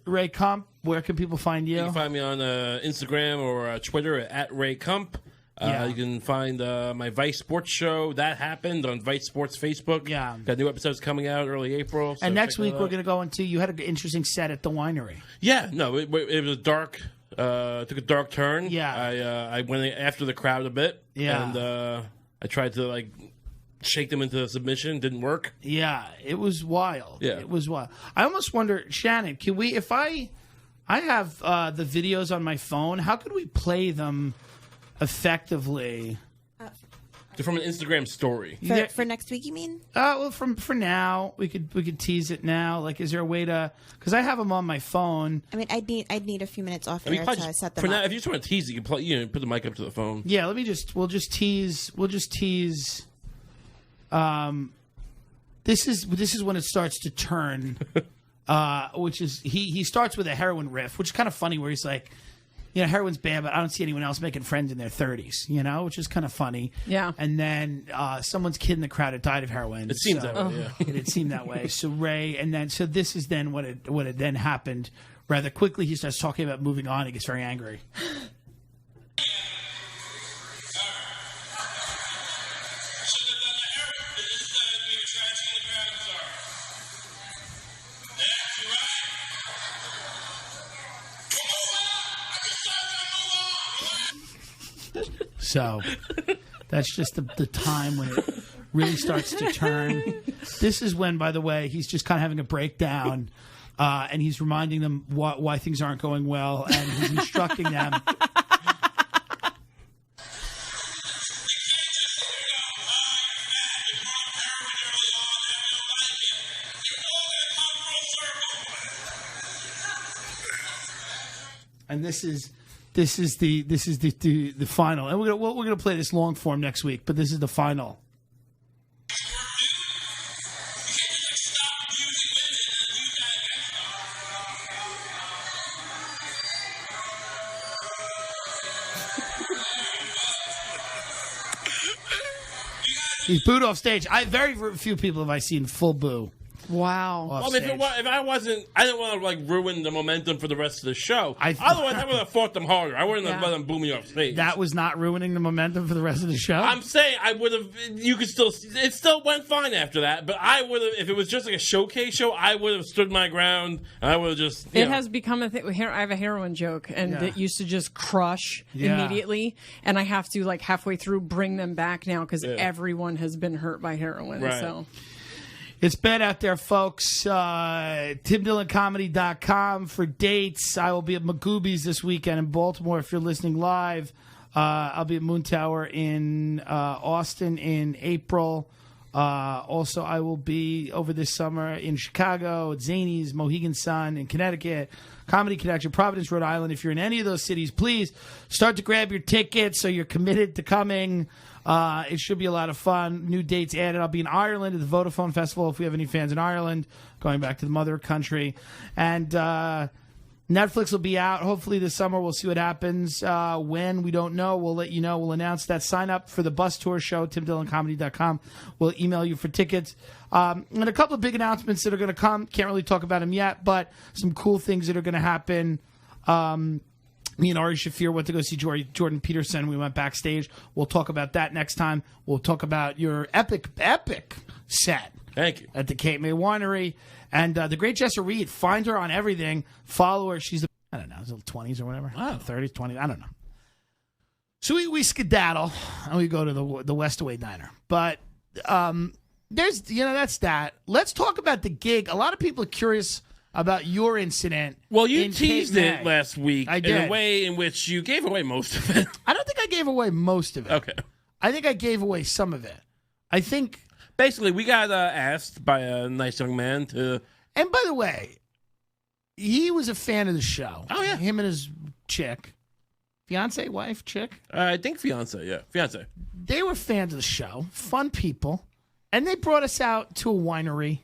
Ray Kump. Where can people find you? You can find me on Instagram or Twitter at Ray Kump. You can find my Vice Sports show. That happened on Vice Sports Facebook. Yeah. Got new episodes coming out early April. So and next week we're going to go into, you had an interesting set at the winery. Yeah, no, it was dark. Took a dark turn. Yeah. I went after the crowd a bit. Yeah. And I tried to, shake them into submission. Didn't work. Yeah, it was wild. Yeah. It was wild. I almost wonder, Shannon, can we, if I have the videos on my phone, how could we play them effectively? From an Instagram story. For next week, you mean? Well, for now, we could tease it now. Like, is there a way to? Because I have them on my phone. I mean, I'd need a few minutes off I mean, air to set them for up. now, if you just want to tease it, you can play. Put the mic up to the phone. Yeah, we'll just tease. This is when it starts to turn. Which is he starts with a heroin riff, which is kind of funny. Where he's like, heroin's bad, but I don't see anyone else making friends in their 30s, which is kind of funny. Yeah. And then someone's kid in the crowd had died of heroin. It seems that way, yeah. It seemed that way. So Ray, so this is then what had then happened. Rather quickly, he starts talking about moving on. He gets very angry. So that's just the time when it really starts to turn. This is when, by the way, he's just kind of having a breakdown, and he's reminding them why things aren't going well, and he's instructing them. And this is the final, and we're gonna play this long form next week, but this is the final. He's booed off stage. Very few people have I seen full boo. Wow. Well, if I wasn't, I didn't want to ruin the momentum for the rest of the show. Otherwise, I would have fought them harder. I wouldn't have let them boo me off stage. That was not ruining the momentum for the rest of the show. I'm saying I would have. You could still. It still went fine after that. But I would have, if it was just like a showcase show, I would have stood my ground. And I would have just. It has become a thing. I have a heroin joke, and it used to just crush immediately, and I have to halfway through bring them back now because everyone has been hurt by heroin. Right. So. It's bad out there, folks. TimDillonComedy.com for dates. I will be at Magoobies this weekend in Baltimore if you're listening live. I'll be at Moon Tower in Austin in April. Also, I will be over this summer in Chicago, at Zany's, Mohegan Sun, in Connecticut, Comedy Connection, Providence, Rhode Island. If you're in any of those cities, please start to grab your tickets so you're committed to coming. It should be a lot of fun. New dates added. I'll be in Ireland at the Vodafone Festival if we have any fans in Ireland, going back to the mother country. And Netflix will be out hopefully this summer. We'll see what happens. When, we don't know. We'll let you know. We'll announce that. Sign up for the bus tour show, TimDillonComedy.com. We'll email you for tickets. And a couple of big announcements that are going to come. Can't really talk about them yet, but some cool things that are going to happen. Me and Ari Shafir went to go see Jordan Peterson. We went backstage. We'll talk about that next time. We'll talk about your epic set. Thank you. At the Cape May Winery. And the great Jessa Reed. Find her on everything. Follow her. She's, I don't know, is it 20s or whatever? Wow. 30s, 20s, I don't know. So we skedaddle, and we go to the Westaway Diner. But there's, that's that. Let's talk about the gig. A lot of people are curious about your incident. Well, you teased it last week. I did. In a way in which you gave away most of it. I don't think I gave away most of it. Okay. I think I gave away some of it. I think... Basically, we got asked by a nice young man to... And by the way, he was a fan of the show. Oh, yeah. Him and his chick. Fiance, wife, chick? I think fiance, yeah. Fiance. They were fans of the show. Fun people. And they brought us out to a winery.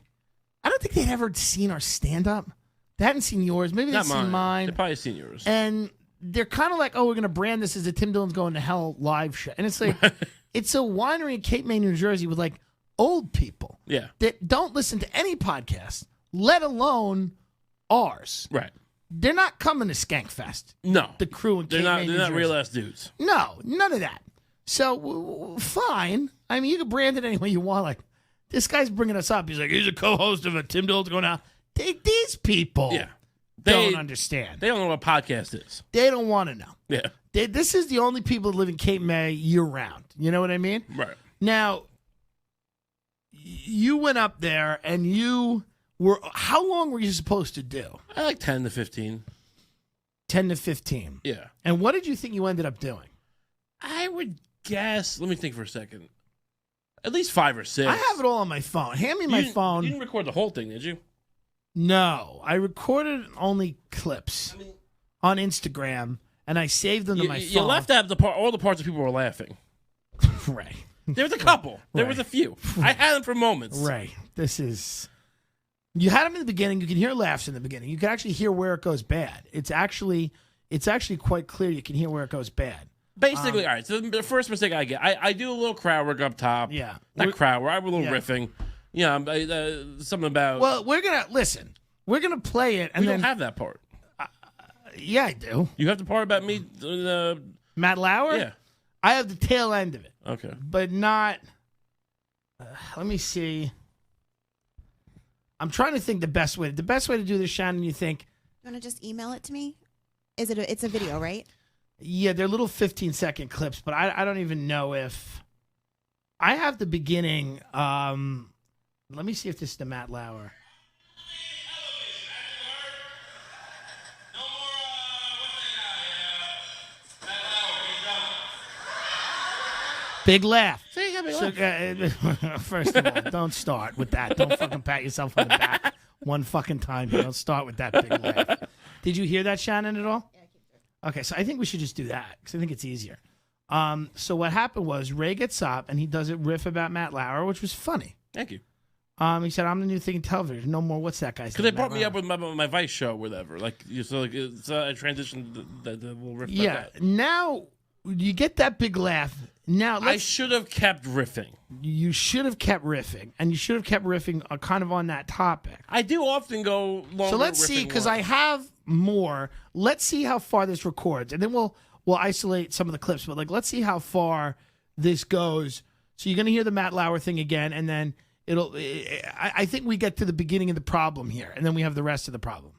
I don't think they'd ever seen our stand-up. They hadn't seen yours. Maybe they'd seen mine. They've probably seen yours. And they're kind of like, we're going to brand this as a Tim Dillon's Going to Hell live show. And it's like, it's a winery in Cape May, New Jersey with old people. Yeah. That don't listen to any podcast, let alone ours. Right. they're not coming to Skankfest. No. The crew in They're Cape May, New not Jersey. real ass dudes. No, none of that. So, fine. I mean, you can brand it any way you want. Like, this guy's bringing us up. He's like, he's a co-host of a Tim Dillon's going out. These people don't understand. They don't know what a podcast is. They don't want to know. Yeah. This is the only people that live in Cape May year-round. You know what I mean? Right. Now, you went up there and you were... How long were you supposed to do? I like 10 to 15. 10 to 15. Yeah. And what did you think you ended up doing? I would guess... Let me think for a second. At least 5 or 6. I have it all on my phone. Hand me my phone. You didn't record the whole thing, did you? No. I recorded only clips on Instagram, and I saved them to my phone. You left out all the parts that people were laughing. Right. There was a couple. There was a few. I had them for moments. Right. This is... You had them in the beginning. You can hear laughs in the beginning. You can actually hear where it goes bad. It's actually quite clear. You can hear where it goes bad. Basically, all right. So the first mistake I get, I do a little crowd work up top. Yeah. Not crowd work. I have a little riffing. Yeah. Something about. Well, we're gonna listen. We're gonna play it, and we then don't have that part. yeah, I do. You have the part about me. Matt Lauer. Yeah. I have the tail end of it. Okay. But not. Let me see. I'm trying to think the best way. The best way to do this, Shannon. You think? You want to just email it to me? It's a video, right? Yeah, they're little 15-second clips, but I don't even know if I have the beginning. Let me see if this is the Matt Lauer. Big laugh. First of all, don't start with that. Don't fucking pat yourself on the back one fucking time. Don't start with that big laugh. Did you hear that, Shannon, at all? Yeah, I can hear it. Okay, so I think we should just do that because I think it's easier. So what happened was Ray gets up and he does a riff about Matt Lauer, which was funny. Thank you. He said, "I'm the new thing in television. No more. What's that guy's name?" Because they brought me up with my Vice show, or whatever. Like, so like it's a transition. The little riff. Yeah. Like that. Now you get that big laugh. Now I should have kept riffing. You should have kept riffing, and you should have kept riffing kind of on that topic. I do often go longer. So let's see, because I have more. Let's see how far this records, and then we'll isolate some of the clips. But like, let's see how far this goes. So you're gonna hear the Matt Lauer thing again, and then I think we get to the beginning of the problem here, and then we have the rest of the problem.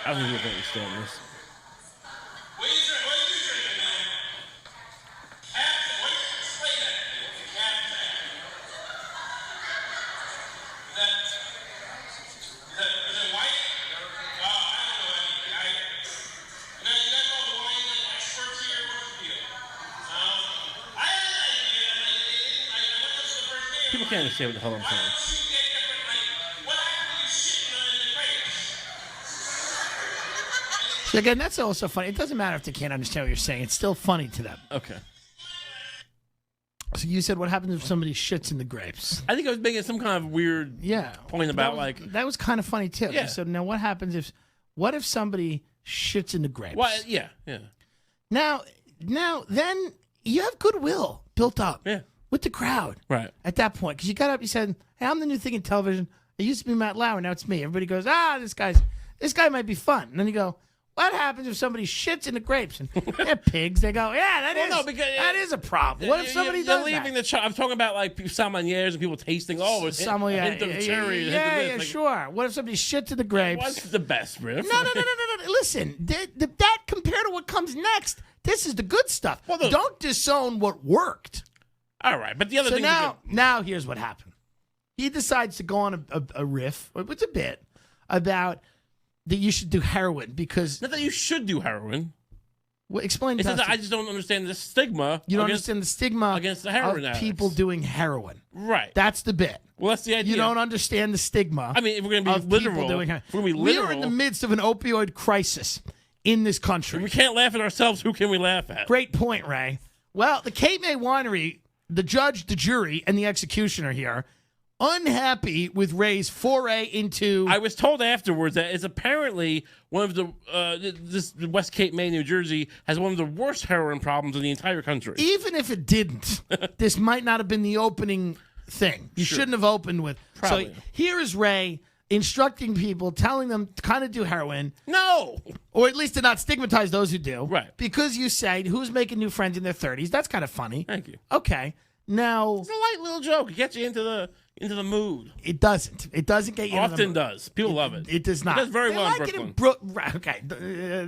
I don't think you'll understand this. What are you drinking, man? Explain that to me. What's a Captain? Is it white? Oh, I don't know anything. You guys all the wine experts here. What's the deal? I had an idea. I went to the first day. People can't understand what the hell I'm saying. So again, that's also funny. It doesn't matter if they can't understand what you're saying. It's still funny to them. Okay. So you said, what happens if somebody shits in the grapes? I think I was making some kind of weird point about that was kind of funny too. Yeah. So now what happens if somebody shits in the grapes? Well, yeah. Now then you have goodwill built up with the crowd. Right. At that point, because you got up, you said, "Hey, I'm the new thing in television. It used to be Matt Lauer, now it's me." Everybody goes, this guy might be fun. And then you go, what happens if somebody shits in the grapes? And they're pigs. They go, that is a problem. What if somebody does leaving that? I'm talking about like sommeliers and people tasting. Oh, it's a hint of cherry. Yeah, sure. What if somebody shits in the grapes? What's the best riff? No. Listen, that compared to what comes next, this is the good stuff. Well, don't disown what worked. All right, but the other thing. Now here's what happened. He decides to go on a riff, it's a bit, about that you should do heroin because... Not that you should do heroin. Well, explain to us. I just don't understand the stigma. You don't understand the stigma against the heroin of people doing heroin. Right. That's the bit. Well, that's the idea. You don't understand the stigma. I mean, if we're going to be literal, we are in the midst of an opioid crisis in this country. If we can't laugh at ourselves, who can we laugh at? Great point, Ray. Well, the Cape May winery, the judge, the jury, and the executioner here unhappy with Ray's foray into. I was told afterwards that it's apparently one of the this West Cape, May, New Jersey has one of the worst heroin problems in the entire country. Even if it didn't, this might not have been the opening thing. You shouldn't have opened with. Probably. So here is Ray instructing people, telling them to kind of do heroin. No! Or at least to not stigmatize those who do. Right. Because you say, who's making new friends in their 30s? That's kind of funny. Thank you. Okay. Now, It's a light little joke. It gets you into the mood. it doesn't. It doesn't get you into the Often mood. does. People love it. It does not. It does very They well like in it in Brooklyn. Right. Okay.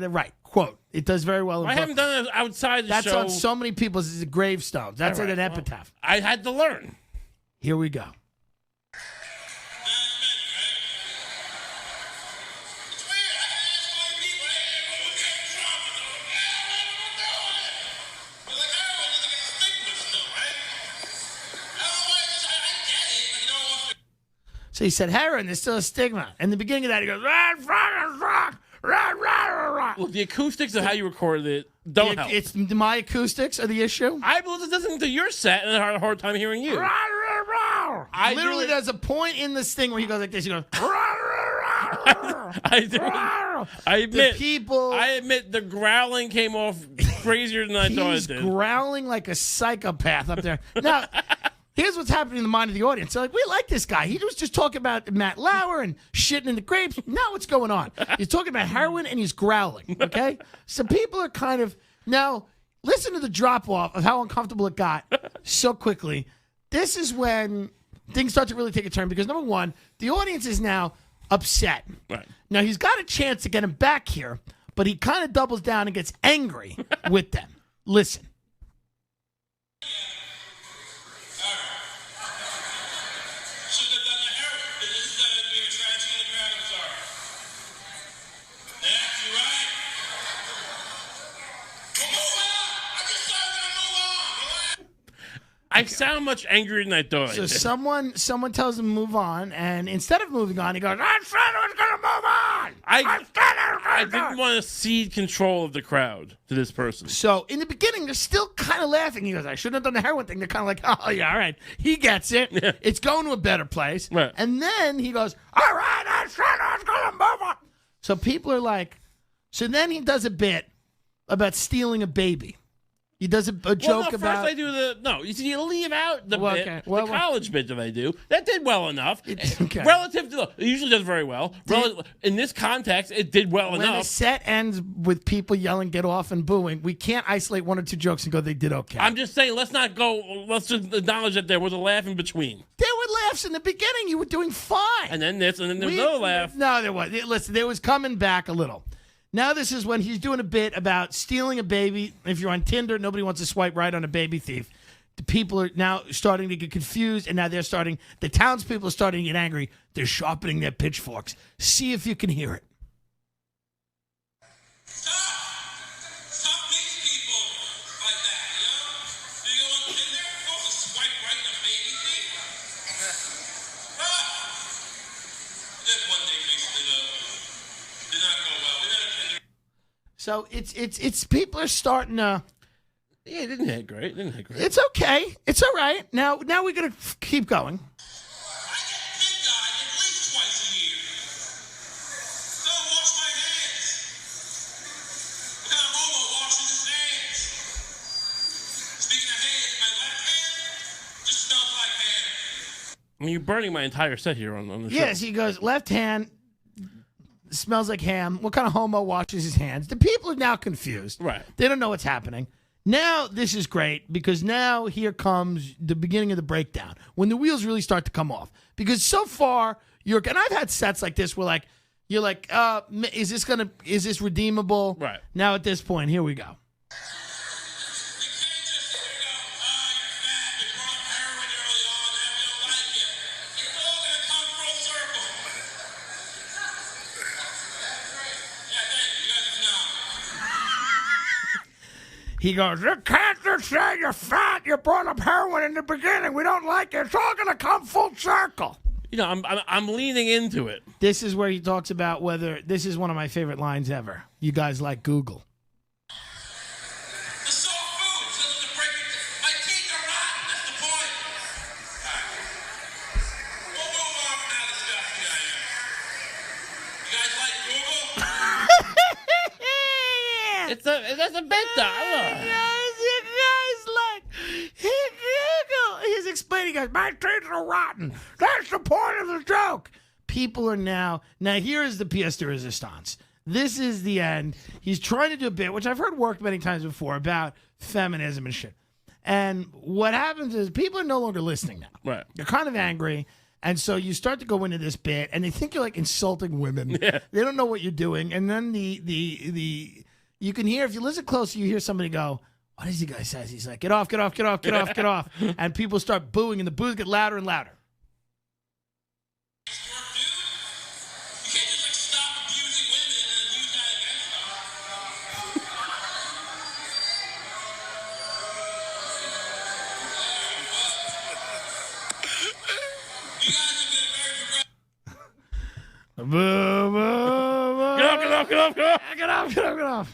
Right. Quote. It does very well in I Brooklyn. haven't done it outside the That's show. on so many people's gravestones. That's All at right, an well, epitaph. I had to learn. Here we go. It's weird. I can ask my people, hey, what kind of trauma? But like heroin doesn't get the stigma still, right? I don't know why it is. I get it, but you know what? So he said heroin, there's still a stigma. In the beginning of that, he goes, rah, rah, rah, rah, rah, rah. Look, the acoustics of how you recorded it don't help. It's my acoustics are the issue. I was listening to your set and I had a hard time hearing you. Rah, rah, rah. I Literally, do it- there's a point in this thing where he goes like this. He goes, rah, rah, rah, I do. rah. I admit, The people. I admit the growling came off crazier than I thought He's it did. growling like a psychopath up there. Now, here's what's happening in the mind of the audience. They're like, we like this guy. He was just talking about Matt Lauer and shitting in the grapes. Now what's going on? He's talking about heroin and he's growling, okay? So people are kind of... Now, listen to the drop-off of how uncomfortable it got so quickly. This is when things start to really take a turn because, number one, the audience is now upset. Right. Now, he's got a chance to get him back here, but he kind of doubles down and gets angry with them. Listen. Should have done the heroin. This is being a tragedy in the crowd. I'm sorry. Yeah, you're right. Well, move on. I just said we're gonna move on. Relax. I sound much angrier than I thought. I So did. someone tells him to move on, and instead of moving on, he goes, I said I was going to move on. I didn't want to cede control of the crowd to this person. So in the beginning, they're still kind of laughing. He goes, I shouldn't have done the heroin thing. They're kind of like, oh, yeah, all right. He gets it. Yeah. It's going to a better place. Right. And then he goes, all right, I said I was going to move on. So people are like, so then he does a bit about stealing a baby. He does a Well, joke no, about... first I do you see, you leave out the Well, bit, okay. Well, the college bit that I do. That did well enough. Okay. Relative to it usually does very well. In this context, it did well When the enough. set ends with people yelling, get off and booing, we can't isolate one or two jokes and go, they did okay. I'm just saying, let's just acknowledge that there was a laugh in between. There were laughs in the beginning. You were doing fine. And then this, and then there was another laugh. No, there was. Listen, there was coming back a little. Now this is when he's doing a bit about stealing a baby. If you're on Tinder, nobody wants to swipe right on a baby thief. The people are now starting to get confused, and now the townspeople are starting to get angry. They're sharpening their pitchforks. See if you can hear it. Stop! Stop meeting people like that, you know? Do you go on Tinder? You're supposed to swipe right in a baby thing? Did one day recently, though. Did not go well. We met a Tinder. So it's people are starting to. Yeah, it didn't hit great. It's okay. It's all right. Now we're gonna keep going. I get pig eyed at least twice a year. Don't wash my hands. What kind of homo washes his hands? Speaking of hands, my left hand just smells like ham. I mean, you're burning my entire set here on the show. Yes, he goes left hand. Smells like ham. What kind of homo washes his hands? The people are now confused. Right. They don't know what's happening. Now, this is great because now here comes the beginning of the breakdown when the wheels really start to come off. Because so far, and I've had sets like this where you're like, is this redeemable? Right. Now at this point, here we go. You can't just sit there and go, you're fat, you brought up heroin early on, now we don't like you. It's all going to come full circle. Yeah, thank you. You guys are phenomenal. He goes, you can't just say you're fat. You brought up heroin in the beginning. We don't like it. It's all going to come full circle. You know, I'm leaning into it. This is where he talks about whether this is one of my favorite lines ever. You guys like Google. The soft food, so that the break, my teeth are rotten, that's the point. That's a bit though. He's explaining, he goes, my teeth are rotten. That's the point of the joke. People are now here is the pièce de résistance. This is the end. He's trying to do a bit, which I've heard worked many times before, about feminism and shit. And what happens is people are no longer listening now. Right. They're kind of angry. And so you start to go into this bit, and they think you're like insulting women. Yeah. They don't know what you're doing. And then the you can hear, if you listen closely, you hear somebody go, what does the guy says? He's like, get off, get off, get off, get off, get off. And people start booing, and the boos get louder and louder. You can't just like stop abusing women and use that against them. You guys have been very progressive. Boo, boo, boo. Get off, get off, get off, get off. Get off, get off, get off.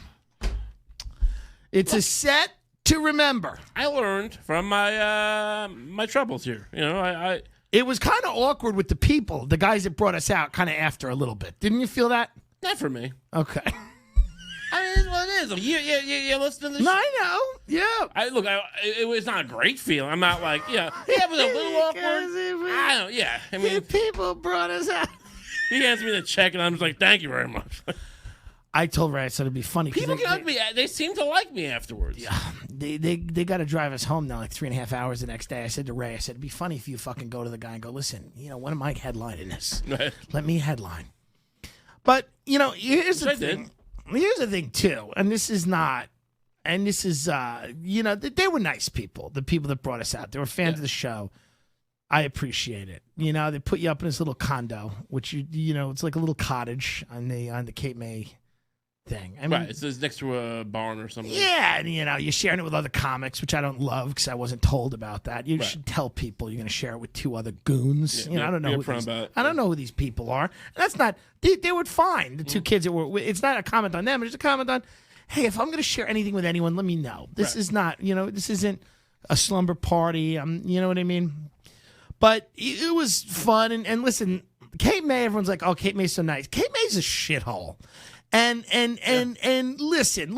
It's a set to remember. I learned from my my troubles here. You know, I It was kind of awkward with the people, the guys that brought us out, kind of after a little bit. Didn't you feel that? not for me. Okay. I mean, it's what it is. You listen to this. No, I know. Yeah. It was not a great feeling. I'm not like, it was a little awkward. I don't, yeah. I mean, People brought us out. he hands me the check, and I'm just like, thank you very much. I told Ray I said it'd be funny. People get up me. They seem to like me afterwards. Yeah, they got to drive us home now, like 3.5 hours the next day. I said to Ray, it'd be funny if you fucking go to the guy and go, listen, when am I headlining this? Right. Let me headline. But here's the thing. Here's the thing too, and this is not, and this is they were nice people. The people that brought us out, they were fans of the show. I appreciate it. They put you up in this little condo, which it's like a little cottage on the Cape May thing. I mean, Right, it's next to a barn or something. yeah, and you're sharing it with other comics, which I don't love because I wasn't told about that. You should tell people you're going to share it with 2 other goons. Yeah, I don't know. I don't know who these people are. And that's not. They were fine. The 2 kids that were. It's not a comment on them. It's a comment on, hey, if I'm going to share anything with anyone, let me know. This is not. This isn't a slumber party. You know what I mean? But it was fun. And listen, Cape May. Everyone's like, oh, Cape May's so nice. Cape May's a shithole. And listen.